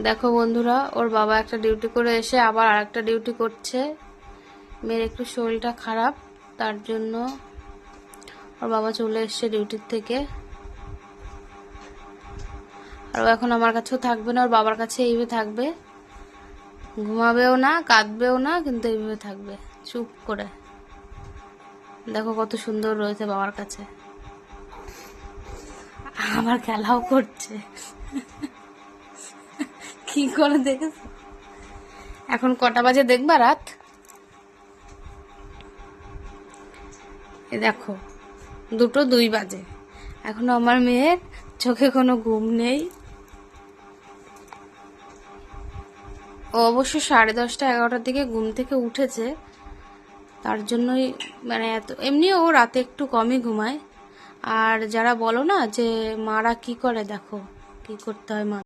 দেখো বন্ধুরা, ওর বাবা একটা ডিউটি করে এসে আবার আরেকটা ডিউটি করছে। মেয়ের একটু শরীরটা খারাপ, তার জন্য ওর বাবা চলে এসছে ডিউটির থেকে। আর ও এখন আমার কাছেও থাকবে না, ওর বাবার কাছে এইভাবে থাকবে। ঘুমাবেও না, কাঁদবেও না, কিন্তু এইভাবে থাকবে চুপ করে। দেখো কত সুন্দর রয়েছে বাবার কাছে, আবার খেলাও করছে। কি করে দেখেছো? এখন কটা বাজে দেখবা? রাত এ দেখো 2:02 বাজে। এখনো আমার মেয়ের চোখে কোনো ঘুম নেই। ও অবশ্য 10:30 11টার দিকে ঘুম থেকে উঠেছে, তার জন্যই মানে এত। এমনিও ও রাতে একটু কমই ঘুমায়। আর যারা বলো না যে মারা কি করে, দেখো কি করতে হয় মা।